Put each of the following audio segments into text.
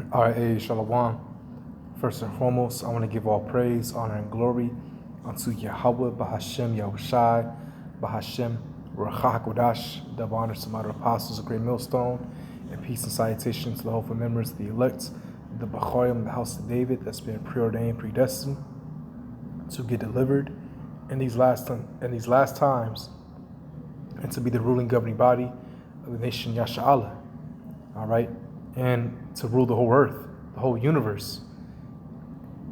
All right, hey, Shalom. First and foremost, I want to give all praise, honor, and glory unto Yahweh, Bahashem, Yahushai, Bahashem, Ruach HaKodesh, double honors to my apostles, a great millstone, and peace and salutation to the hopeful members of the elect, the Bachorim, the house of David, that's been preordained, predestined to get delivered in these last times, and to be the ruling governing body of the nation Yasha'Allah. All right, and to rule the whole earth, the whole universe.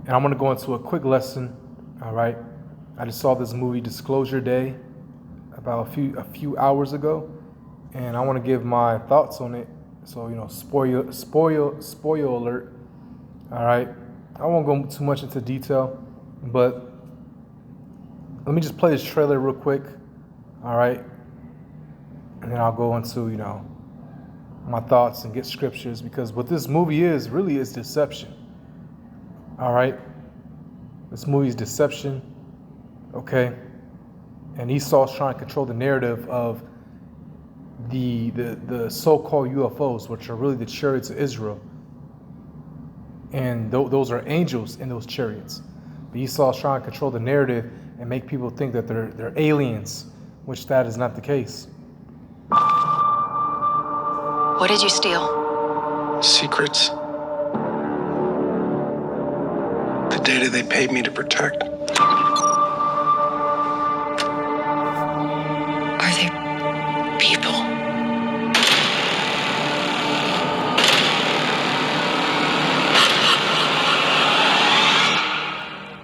And I'm going to go into a quick lesson. All right, I just saw this movie Disclosure Day about a few hours ago, and I want to give my thoughts on it. So, you know, spoil alert. All right, I won't go too much into detail, but let me just play this trailer real quick. All right, and then I'll go into, you know, my thoughts and get scriptures, because what this movie is really is deception. All right, this movie is deception. Okay, and Esau's trying to control the narrative of the so-called UFOs, which are really the chariots of Israel, and those are angels in those chariots. But Esau's trying to control the narrative and make people think that they're aliens, which that is not the case. What did you steal? Secrets. The data they paid me to protect. Are they people?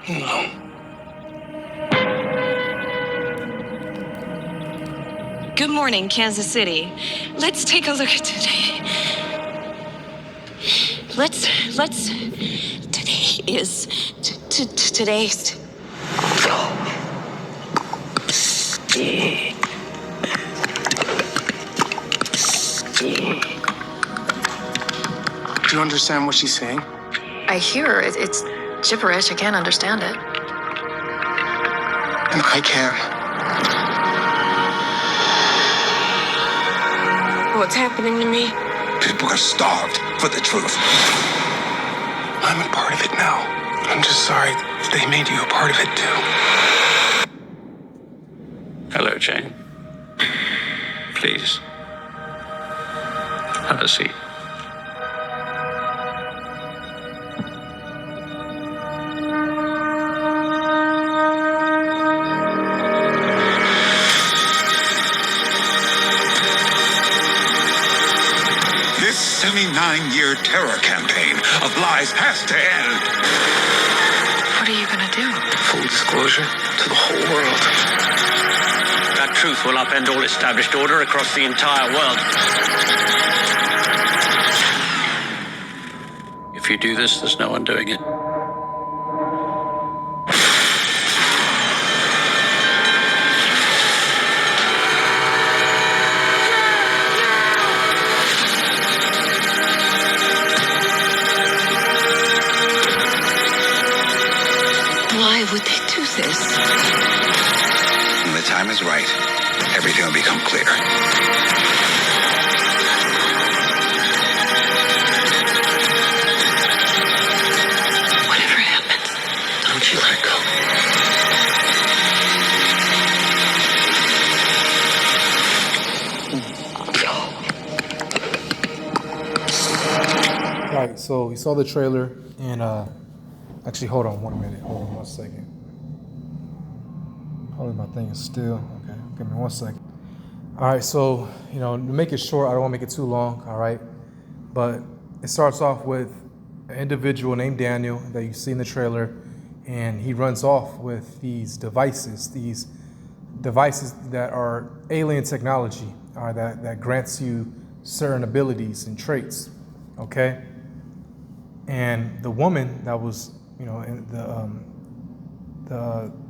No. Good morning, Kansas City. Let's take a look at today. Today's. Do you understand what she's saying? I hear it. It's gibberish. I can't understand it. And I can. What's happening to me? People are starved for the truth. I'm a part of it now. I'm just sorry they made you a part of it too. Hello, Jane. Please. Have a seat. This 79-year terror campaign of lies has to end. What are you gonna do? Full disclosure to the whole world. That truth will upend all established order across the entire world. If you do this, there's no undoing it. Why would they do this? When the time is right, everything will become clear. Whatever happens, Don't you let go. All right, so we saw the trailer, and actually, hold on 1 minute. Hold on 1 second. Probably my thing is still. Okay, give me 1 second. All right, so, you know, to make it short, I don't want to make it too long, all right? But it starts off with an individual named Daniel that you see in the trailer, and he runs off with these devices that are alien technology, that grants you certain abilities and traits, okay? And the woman that was, you know, in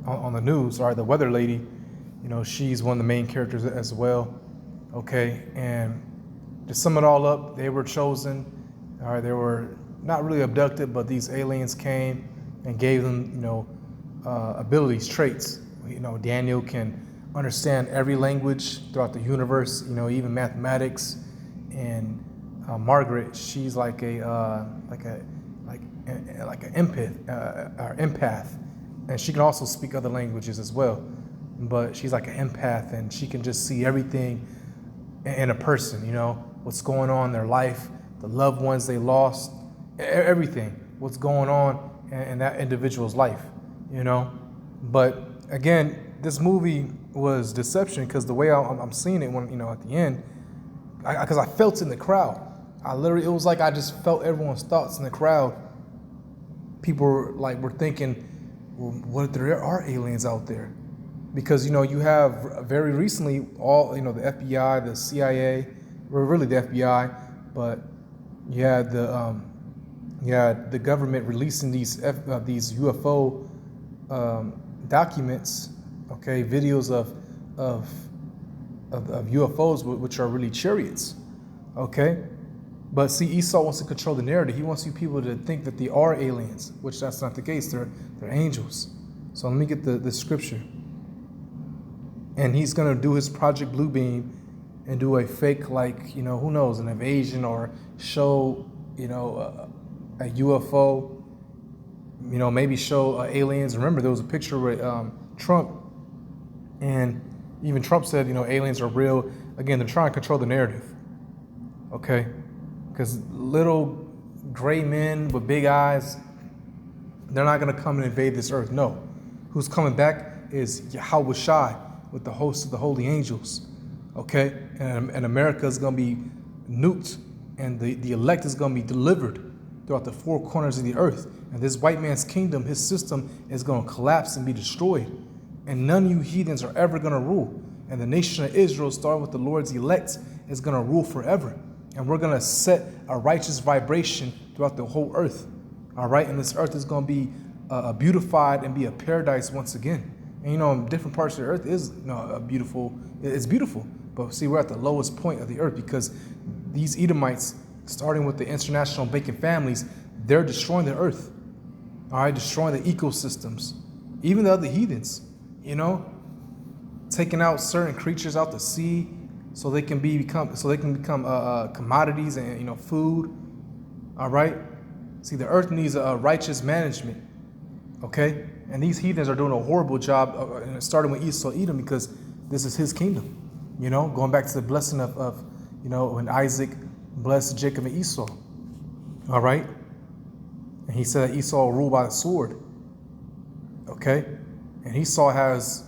on the news, or the weather lady, you know, she's one of the main characters as well, okay? And to sum it all up, they were chosen, all right? They were not really abducted, but these aliens came and gave them, you know, abilities, traits. You know, Daniel can understand every language throughout the universe, you know, even mathematics, and Margaret, she's like an empath, and she can also speak other languages as well. But she's like an empath, and she can just see everything in a person. What's going on in their life, the loved ones they lost, everything. What's going on in that individual's life. But again, this movie was deception because the way I'm seeing it when at the end, because I felt it in the crowd. It was like I just felt everyone's thoughts in the crowd. People were thinking, well, what if there are aliens out there? Because you have very recently all the FBI, the CIA, well, really the FBI, but you had the government releasing these UFO documents, okay, videos of UFOs, which are really chariots, okay. But see, Esau wants to control the narrative. He wants you people to think that they are aliens, which that's not the case. They're angels. So let me get the scripture. And he's gonna do his Project Bluebeam and do a fake, who knows, an invasion, or show, a UFO, maybe show aliens. Remember, there was a picture with Trump, and even Trump said, aliens are real. Again, they're trying to control the narrative, okay? Because little gray men with big eyes, they're not gonna come and invade this earth. No, who's coming back is Yahweh Shai with the host of the holy angels, okay? And America is gonna be nuked, and the elect is gonna be delivered throughout the four corners of the earth. And this white man's kingdom, his system, is gonna collapse and be destroyed. And none of you heathens are ever gonna rule. And the nation of Israel, starting with the Lord's elect, is gonna rule forever. And we're gonna set a righteous vibration throughout the whole earth, all right? And this earth is gonna be beautified and be a paradise once again. And different parts of the earth is beautiful. It's beautiful, but see, we're at the lowest point of the earth because these Edomites, starting with the international Bacon families, they're destroying the earth, all right, destroying the ecosystems, even the other heathens, taking out certain creatures out the sea so they can become commodities and food, all right. See, the earth needs a righteous management, okay. And these heathens are doing a horrible job, starting with Esau, Edom, because this is his kingdom. Going back to the blessing of when Isaac blessed Jacob and Esau. All right. And he said that Esau will rule by the sword. Okay. And Esau has,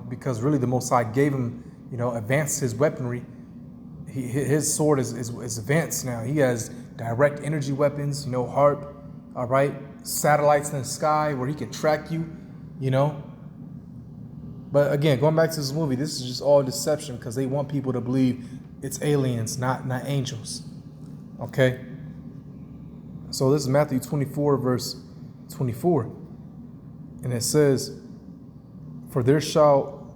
because really the Most High gave him, advanced his weaponry. His sword is advanced now. He has direct energy weapons, harp. All right. Satellites in the sky where he can track you, But again, going back to this movie, this is just all deception because they want people to believe it's aliens, not angels. Okay? So this is Matthew 24, verse 24. And it says, "For there shall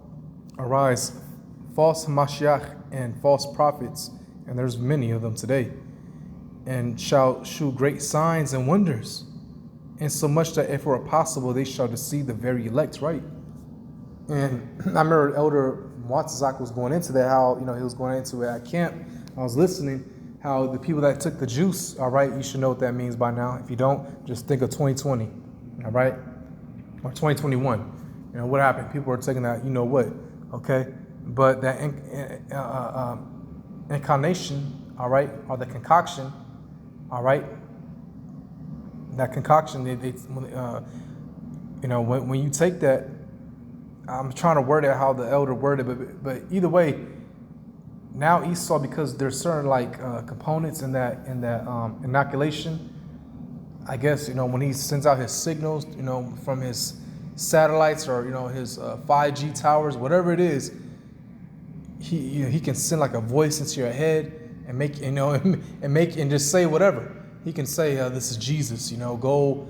arise false Mashiach and false prophets," and there's many of them today, "and shall shew great signs and wonders, insomuch that if it were possible, they shall deceive the very elect," right? And I remember Elder Watzak was going into that, how, he was going into it at camp. I was listening, how the people that took the juice, all right, you should know what that means by now. If you don't, just think of 2020, all right? Or 2021. What happened? People were taking that, okay? But that incarnation, all right, or the concoction, all right? That concoction, when you take that, I'm trying to word it how the elder worded it, but either way, now Esau, because there's certain components in that inoculation, I guess, when he sends out his signals, from his satellites or his 5G towers, whatever it is, he can send a voice into your head and make and just say whatever. He can say, "This is Jesus," go,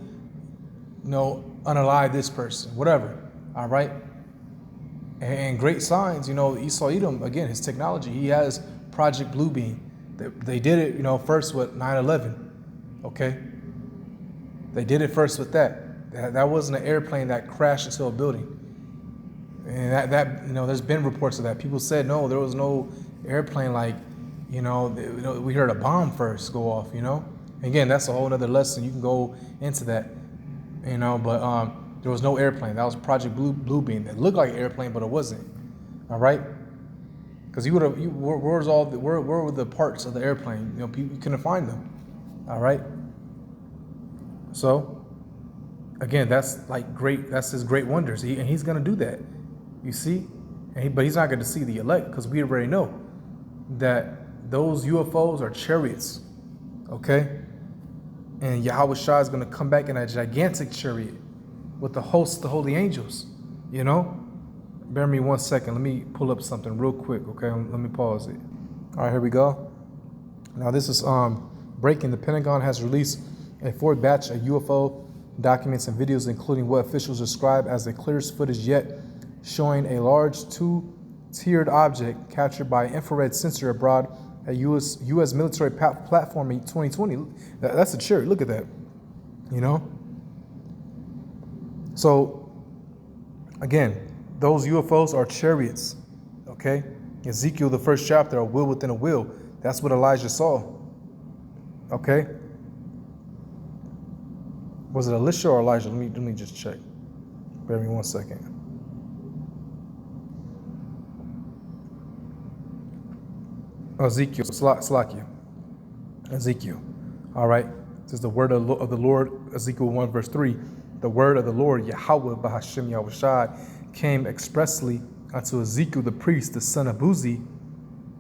unalive this person, whatever. All right. And great signs, Esau Edom, again, his technology, he has Project Bluebeam. They did it, first with 9/11, okay? They did it first with that. That wasn't an airplane that crashed into a building. And that there's been reports of that. People said, no, there was no airplane We heard a bomb first go off, Again, that's a whole other lesson. You can go into that, but there was no airplane. That was Project Blue Beam. It looked like an airplane, but it wasn't. All right? Because where were the parts of the airplane? You couldn't find them. All right? So, again, that's his great wonders. He's going to do that. You see? But he's not going to see the elect, because we already know that those UFOs are chariots. Okay? And Yahweh Shah is going to come back in a gigantic chariot with the host of the holy angels. Bear me 1 second. Let me pull up something real quick, okay? Let me pause it. All right, here we go. Now, this is breaking. The Pentagon has released a fourth batch of UFO documents and videos, including what officials describe as the clearest footage yet, showing a large two-tiered object captured by infrared sensor aboard a U.S. military platform in 2020. That's a chariot. Look at that. So, again, those UFOs are chariots, okay? Ezekiel, the first chapter, a will within a will. That's what Elijah saw, okay? Was it Elisha or Elijah? Let me just check. Bear me 1 second. Ezekiel, Slakia. Ezekiel, all right? This is the word of the Lord, Ezekiel 1 verse 3. The word of the Lord, Yahweh Bahashem Yahushai, came expressly unto Ezekiel the priest, the son of Buzi,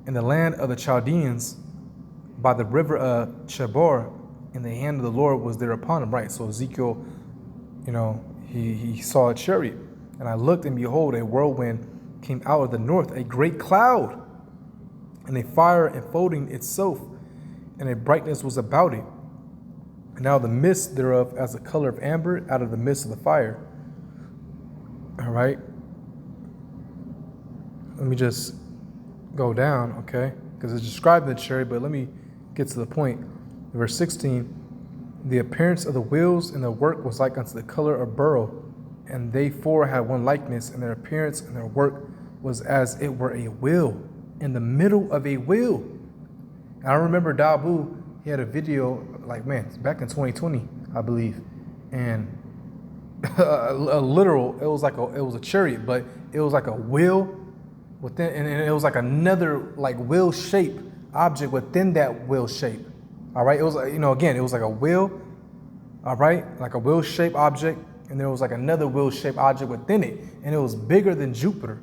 in the land of the Chaldeans, by the river of Chebar, and the hand of the Lord was there upon him. Right, so Ezekiel, he saw a chariot. And I looked, and behold, a whirlwind came out of the north, a great cloud, and a fire enfolding itself, and a brightness was about it. And now the mist thereof as the color of amber out of the midst of the fire. All right. Let me just go down, okay? Because it's describing the chariot, but let me get to the point. Verse 16, the appearance of the wheels and their work was like unto the color of beryl, and they four had one likeness, and their appearance and their work was as it were a wheel, in the middle of a wheel. And I remember Dabu, he had a video, back in 2020, I believe, and a literal, it was a chariot, but it was like a wheel within, and it was like another wheel shape object within that wheel shape. All right, it was again, it was like a wheel, all right, like a wheel shaped object, and there was like another wheel shaped object within it, and it was bigger than Jupiter.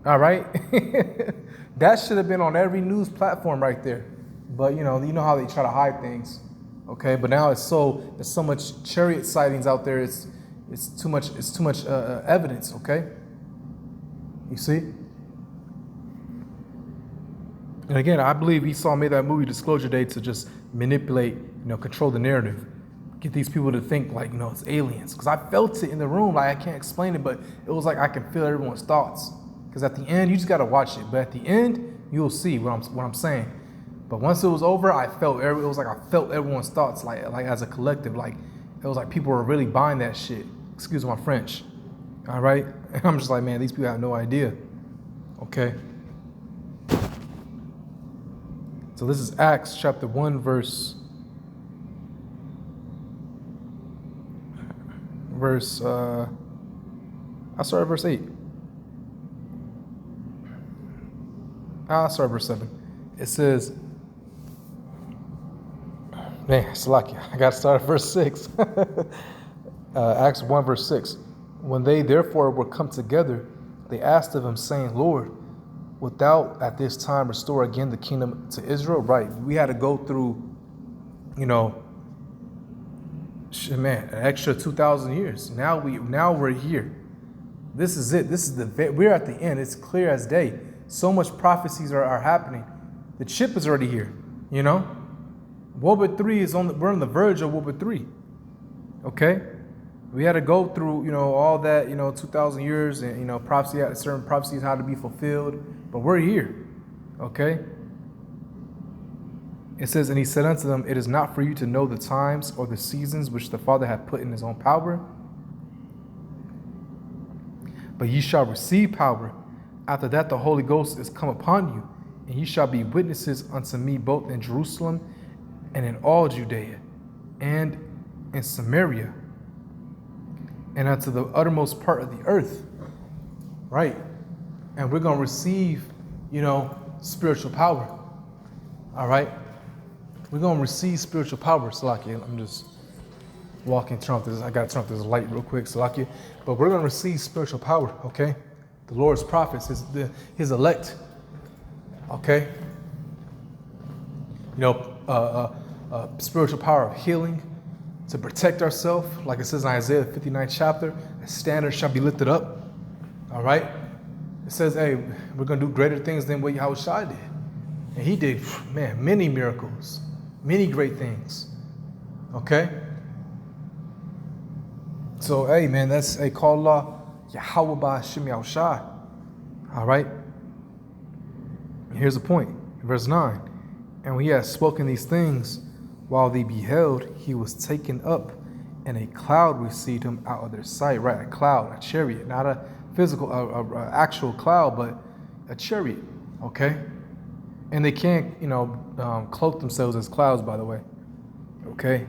All right, that should have been on every news platform right there, but you know how they try to hide things. Okay, but now there's so much chariot sightings out there. It's too much evidence. Okay, you see. And again, I believe Esau made that movie Disclosure Day to just manipulate, control the narrative, get these people to think it's aliens. Because I felt it in the room, I can't explain it, but it was like I can feel everyone's thoughts. Because at the end, you just gotta watch it. But at the end, you'll see what I'm saying. But once it was over, I felt everyone's thoughts, like as a collective, it was like people were really buying that shit. Excuse my French. All right, and I'm just like, man, these people have no idea. Okay. So this is Acts chapter 1, verse I started verse 8. I started verse 7. It says, man, Salakia, I got to start at verse 6. Acts 1, verse 6. When they therefore were come together, they asked of him, saying, Lord, wilt thou at this time restore again the kingdom to Israel? Right. We had to go through, an extra 2,000 years. Now we're here. This is it. We're at the end. It's clear as day. So much prophecies are happening. The chip is already here. Wobit 3 we're on the verge of Wobit 3. Okay? We had to go through, all that, 2,000 years and, certain prophecies had to be fulfilled. But we're here. Okay? It says, and he said unto them, it is not for you to know the times or the seasons which the Father hath put in his own power, but ye shall receive power. After that, the Holy Ghost is come upon you, And ye shall be witnesses unto me both in Jerusalem and in all Judea and in Samaria and unto the uttermost part of the earth. Right? And we're going to receive, spiritual power. All right? We're going to receive spiritual power. Salakia, I'm just walking, turn off this. I got to turn off this light real quick, Salakia. But we're going to receive spiritual power, okay? The Lord's prophets, his elect, okay? Spiritual power of healing, to protect ourselves. Like it says in Isaiah 59th chapter, a standard shall be lifted up. All right? It says, hey, we're going to do greater things than what Yahushua did. And he did, man, many miracles, many great things. Okay? So, hey, man, that's a call Allah, Yahweh Ba'Hashem Yahushua. All right? And here's the point. Verse 9. And when he had spoken these things, while they beheld, he was taken up, and a cloud received him out of their sight. Right? A cloud, a chariot, not a physical, actual cloud, but a chariot. Okay? And they can't, cloak themselves as clouds, by the way. Okay?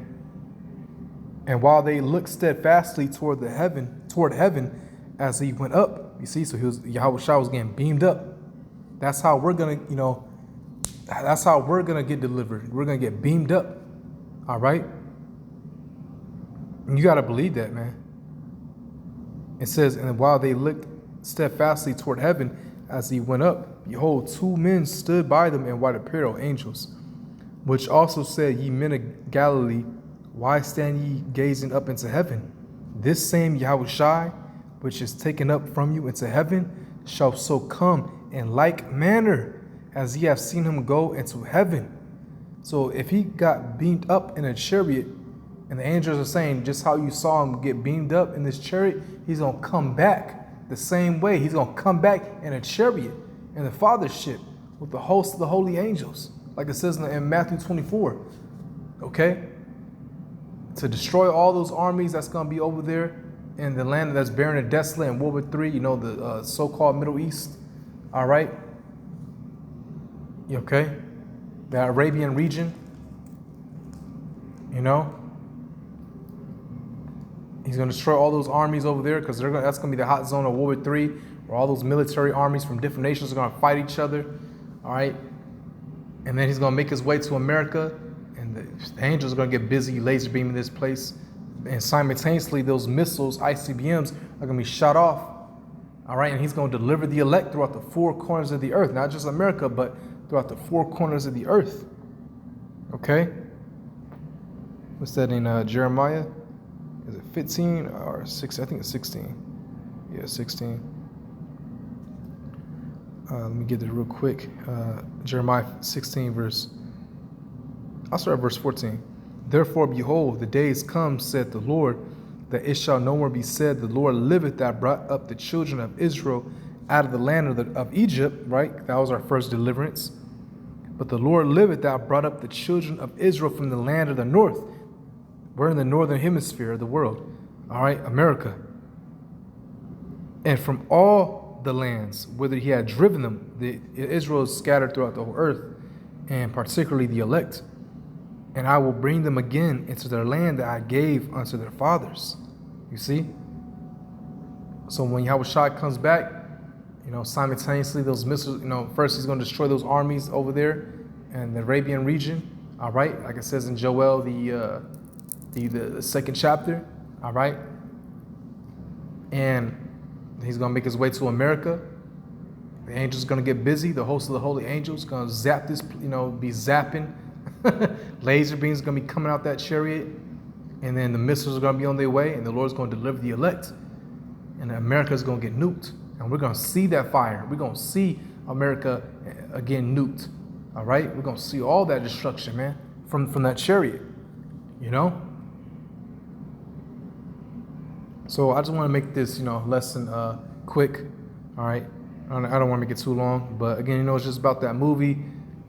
And while they looked steadfastly toward heaven, as he went up, you see, so Yahushua was getting beamed up. That's how we're gonna, that's how we're gonna get delivered. We're gonna get beamed up. All right? And you gotta believe that, man. It says, and while they looked steadfastly toward heaven, as he went up, behold, two men stood by them in white apparel, angels, which also said, Ye men of Galilee, why stand ye gazing up into heaven? This same Yahushua, which is taken up from you into heaven, shall so come in like manner as ye have seen him go into heaven. So if he got beamed up in a chariot, and the angels are saying just how you saw him get beamed up in this chariot, he's going to come back the same way. He's going to come back in a chariot in the Father's ship with the host of the holy angels, like it says in Matthew 24. Okay? To destroy all those armies that's going to be over there in the land that's barren and desolate in World War III, the so-called Middle East. All right? Okay? The Arabian region. He's going to destroy all those armies over there because that's going to be the hot zone of World War III, where all those military armies from different nations are going to fight each other. All right? And then he's going to make his way to America, and the angels are going to get busy laser beaming this place. And simultaneously, those missiles, ICBMs, are going to be shot off. All right? And he's going to deliver the elect throughout the four corners of the earth. Not just America, but throughout the four corners of the earth. Okay? What's that in Jeremiah? Is it 15 or 16? I think it's 16. Yeah, 16. Let me get there real quick. Jeremiah 16, I'll start at verse 14. Therefore, behold, the days come, said the Lord, that it shall no more be said, the Lord liveth that brought up the children of Israel out of the land of Egypt, right? That was our first deliverance. But the Lord liveth that brought up the children of Israel from the land of the north. We're in the northern hemisphere of the world. All right, America. And from all the lands, whither he had driven them, Israel is scattered throughout the whole earth, and particularly the elect. And I will bring them again into their land that I gave unto their fathers. You see? So when Yahushua comes back, simultaneously those missiles, first he's going to destroy those armies over there in the Arabian region. All right, like it says in Joel, the second chapter. All right, and he's going to make his way to America. The angels going to get busy. The host of the holy angels going to zap this, be zapping. Laser beams going to be coming out that chariot, and then the missiles are going to be on their way, and the Lord's going to deliver the elect, and America is going to get nuked, and we're going to see that fire. We're going to see America again nuked. All right, we're going to see all that destruction, man, from that chariot. So I just want to make this, lesson quick. All right, I don't want to make it too long, but again, it's just about that movie.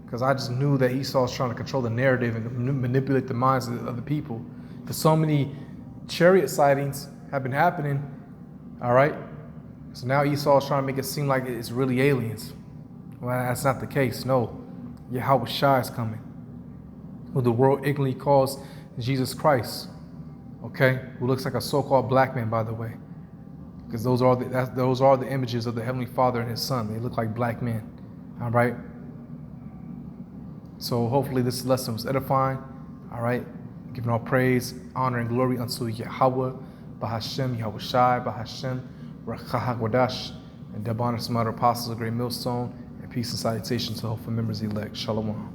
Because I just knew that Esau was trying to control the narrative and manipulate the minds of the people. Because so many chariot sightings have been happening, all right? So now Esau is trying to make it seem like it's really aliens, Well, that's not the case. No. Yahweh Shai is coming, who the world ignorantly calls Jesus Christ. Okay? Who looks like a so-called black man, by the way. Because those are the images of the Heavenly Father and His Son. They look like black men. All right? So hopefully this lesson was edifying. All right? Giving all praise, honor, and glory unto Yahweh, Bahashem, Yahweh Shai, Bahashem, Rakahagwadash, and Deb honor some other apostles of Great Millstone, and peace and salutation to hopeful members elect. Shalom.